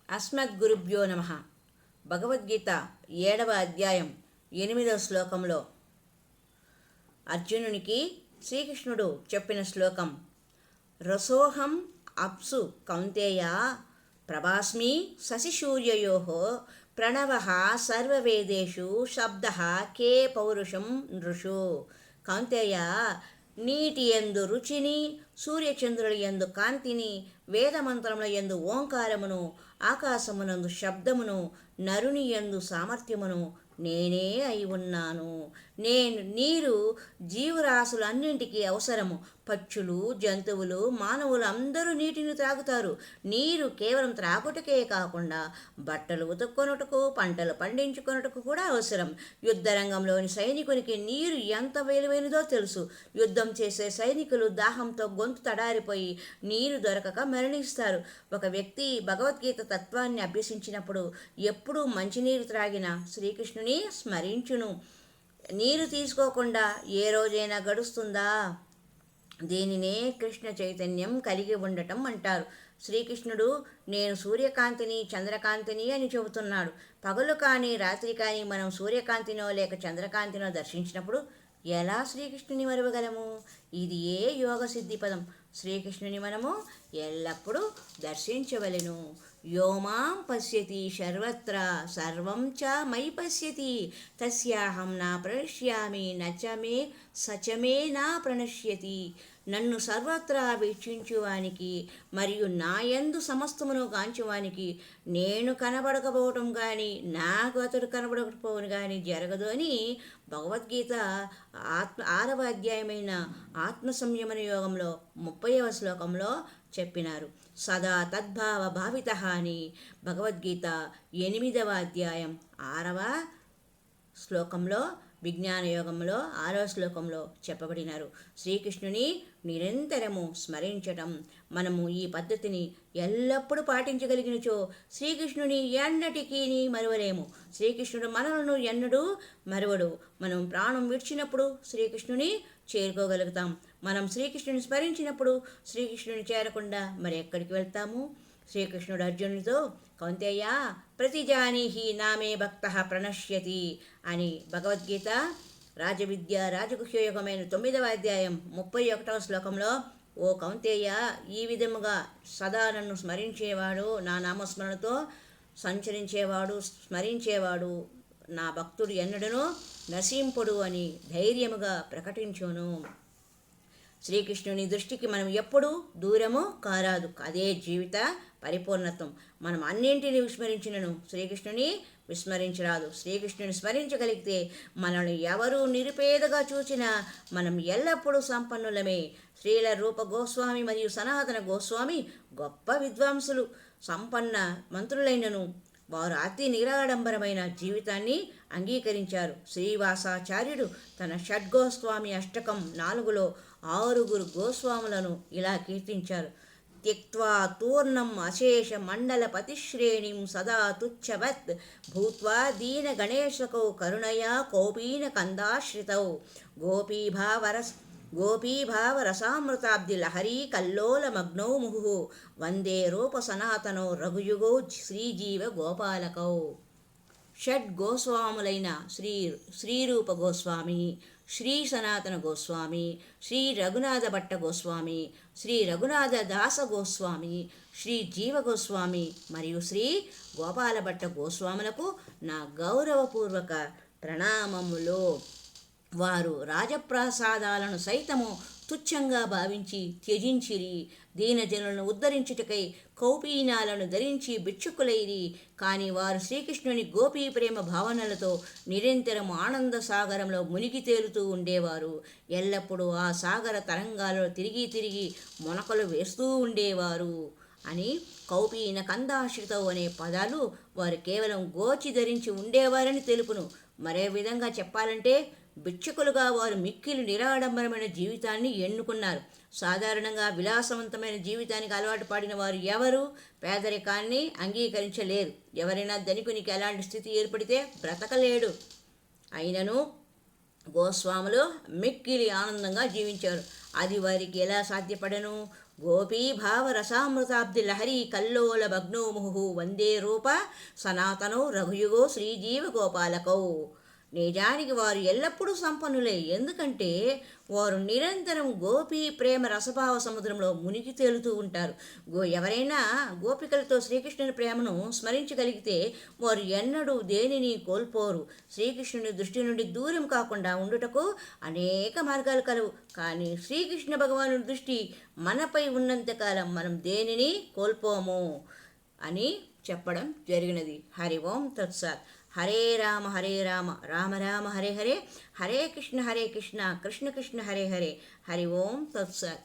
అస్మద్గురుభ్యో నమః. భగవద్గీత 7వ అధ్యాయం 8వ శ్లోకంలో అర్జునునికి శ్రీకృష్ణుడు చెప్పిన శ్లోకం. రసోహం అప్సు కౌంతేయ ప్రభాస్మి శశిసూర్యయోః ప్రణవః సర్వవేదేషు శబ్దః కే పౌరుషం నృషు. కౌంతేయ, నీటి యందు రుచిని, సూర్యచంద్రుల యందు కాంతిని, వేదమంత్రముల యందు ఓంకారమును, ఆకాశమునందు శబ్దమును, నరుని యందు సామర్థ్యమును నేనే అయి ఉన్నాను. నీరు జీవరాశులన్నింటికీ అవసరము. పక్షులు, జంతువులు, మానవులు అందరూ నీటిని త్రాగుతారు. నీరు కేవలం త్రాగుటకే కాకుండా బట్టలు ఉతుక్కొనుటకు, పంటలు పండించుకొనుటకు కూడా అవసరం. యుద్ధరంగంలోని సైనికునికి నీరు ఎంత విలువైనదో తెలుసు. యుద్ధం చేసే సైనికులు దాహంతో గొంతు తడారిపోయి నీరు దొరకక మరణిస్తారు. ఒక వ్యక్తి భగవద్గీత తత్వాన్ని అభ్యసించినప్పుడు ఎప్పుడూ మంచినీరు త్రాగిన శ్రీకృష్ణుని స్మరించును. నీరు తీసుకోకుండా ఏ రోజైనా గడుస్తుందా? దీనినే కృష్ణ చైతన్యం కలిగి ఉండటం అంటారు. శ్రీకృష్ణుడు నేను సూర్యకాంతిని, చంద్రకాంతిని అని చెబుతున్నాడు. పగలు కానీ రాత్రి కానీ మనం సూర్యకాంతినో లేక చంద్రకాంతినో దర్శించినప్పుడు ఎలా శ్రీకృష్ణుని మరవగలము? ఇది ఏ యోగ సిద్ధి పదం. శ్రీకృష్ణుని మనము ఎల్లప్పుడూ దర్శించవలెను. యోమాం పశ్యతి సర్వత్ర సర్వం చ మయి పశ్యతి తస్యాహం నా ప్రణశ్యామి నచమే సచమే నా ప్రణశ్యతి. నన్ను సర్వత్రా వీక్షించువానికి మరియు నాయందు సమస్తమును గాంచువానికి నేను కనబడకపోవటం కానీ నాకు అతడు కనబడకపోవడం కానీ జరగదు అని భగవద్గీత 6వ అధ్యాయమైన ఆత్మ సంయమన యోగంలో 30వ శ్లోకంలో చెప్పినారు. సదా తద్భావ భావిత అని భగవద్గీత 8వ అధ్యాయం 6వ శ్లోకంలో విజ్ఞాన యోగంలో 6వ శ్లోకంలో చెప్పబడినారు. శ్రీకృష్ణుని నిరంతరము స్మరించటం. మనము ఈ పద్ధతిని ఎల్లప్పుడూ పాటించగలిగినచో శ్రీకృష్ణుని ఎన్నటికీ మరువలేము. శ్రీకృష్ణుడు మనలను ఎన్నడూ మరువడు. మనం ప్రాణం విడిచినప్పుడు శ్రీకృష్ణుని చేరుకోగలుగుతాం. మనం శ్రీకృష్ణుని స్మరించినప్పుడు శ్రీకృష్ణుని చేరకుండా మరి ఎక్కడికి వెళ్తాము? శ్రీకృష్ణుడు అర్జునుడితో కౌంతేయ ప్రతిజానీహి నామే భక్తః ప్రణశ్యతి అని భగవద్గీత రాజవిద్య రాజగుహ్యయోగమైన 9వ అధ్యాయం 31వ శ్లోకంలో, ఓ కౌంతేయ, ఈ విధముగా సదా నన్ను స్మరించేవాడు, నా నామస్మరణతో సంచరించేవాడు, స్మరించేవాడు నా భక్తుడు ఎన్నడనూ నశింపుడు అని ధైర్యముగా ప్రకటించును. శ్రీకృష్ణుని దృష్టికి మనం ఎప్పుడూ దూరము కారాదు. అదే జీవిత పరిపూర్ణత్వం. మనం అన్నింటినీ విస్మరించినను శ్రీకృష్ణుని విస్మరించరాదు. శ్రీకృష్ణుని స్మరించగలిగితే మనల్ని ఎవరూ నిరుపేదగా చూచినా మనం ఎల్లప్పుడూ సంపన్నులమే. శ్రీల రూప గోస్వామి మరియు సనాతన గోస్వామి గొప్ప విద్వాంసులు, సంపన్న మంత్రులైనను వారు అతి నిరాడంబరమైన జీవితాన్ని అంగీకరించారు. శ్రీవాసాచార్యుడు తన షడ్గోస్వామి అష్టకం 4లో 6 గోస్వాములను ఇలా కీర్తించారు. త్యక్త్వా తూర్ణం అశేష మండల పతిశ్రేణిం సదా తుచ్చవత్ భూత్వా దీన గణేశకౌ కరుణయా కౌపీన కందాశ్రితౌ గోపీభావరసామృతాబ్ది లహరీ కల్లోలమగ్నౌ ముహు వందే రూప సనాతనౌ రఘుయుగౌ శ్రీజీవ గోపాలకౌ. షడ్ గోస్వాములైన శ్రీరూప గోస్వామి, శ్రీ సనాతన గోస్వామి, శ్రీ రఘునాథ భట్ట గోస్వామి, శ్రీ రఘునాథ దాస గోస్వామి, శ్రీ జీవ గోస్వామి మరియు శ్రీ గోపాల భట్ట గోస్వాములకు నా గౌరవపూర్వక ప్రణామములు. వారు రాజప్రసాదాలను సైతము తుచ్చంగా భావించి త్యజించిరి. దీనజనులను ఉద్ధరించుటకై కౌపీనాలను ధరించి భిక్షుకులైరి. కానీ వారు శ్రీకృష్ణుని గోపీ ప్రేమ భావనలతో నిరంతరం ఆనంద సాగరంలో మునిగి తేలుతూ ఉండేవారు. ఎల్లప్పుడూ ఆ సాగర తరంగాలలో తిరిగి మొనకలు వేస్తూ ఉండేవారు అని కౌపీన కందాశ్రితవు అనే పదాలు వారు కేవలం గోచి ధరించి ఉండేవారని తెలుపును. మరే విధంగా చెప్పాలంటే భిక్షకులుగా వారు మిక్కిలి నిరాడంబరమైన జీవితాన్ని ఎన్నుకున్నారు. సాధారణంగా విలాసవంతమైన జీవితానికి అలవాటు పడిన వారు ఎవరు పేదరికాన్ని అంగీకరించలేరు. ఎవరైనా ధనికునికి ఎలాంటి స్థితి ఏర్పడితే బ్రతకలేడు. అయినను గోస్వాములు మిక్కిలి ఆనందంగా జీవించారు. అది వారికి ఎలా సాధ్యపడను? గోపీభావరసామృతాబ్ది లహరీ కల్లోల భగ్నో ముహు వందే రూప సనాతనో రఘుయుగో శ్రీజీవ గోపాలకౌ. నిజానికి వారు ఎల్లప్పుడూ సంపన్నులే. ఎందుకంటే వారు నిరంతరం గోపీ ప్రేమ రసభావ సముద్రంలో మునిగి తేలుతూ ఉంటారు. ఎవరైనా గోపికలతో శ్రీకృష్ణుని ప్రేమను స్మరించగలిగితే వారు ఎన్నడూ దేనిని కోల్పోరు. శ్రీకృష్ణుని దృష్టి నుండి దూరం కాకుండా ఉండుటకు అనేక మార్గాలు కలవు. కానీ శ్రీకృష్ణ భగవానుడి దృష్టి మనపై ఉన్నంతకాలం మనం దేనిని కోల్పోము అని చెప్పడం జరిగినది. హరి ఓం తత్సత్. హరే రామ రామ రామ హరే హరే, హరే కృష్ణ కృష్ణ కృష్ణ హరే హరే. హరి ఓం తత్సత్.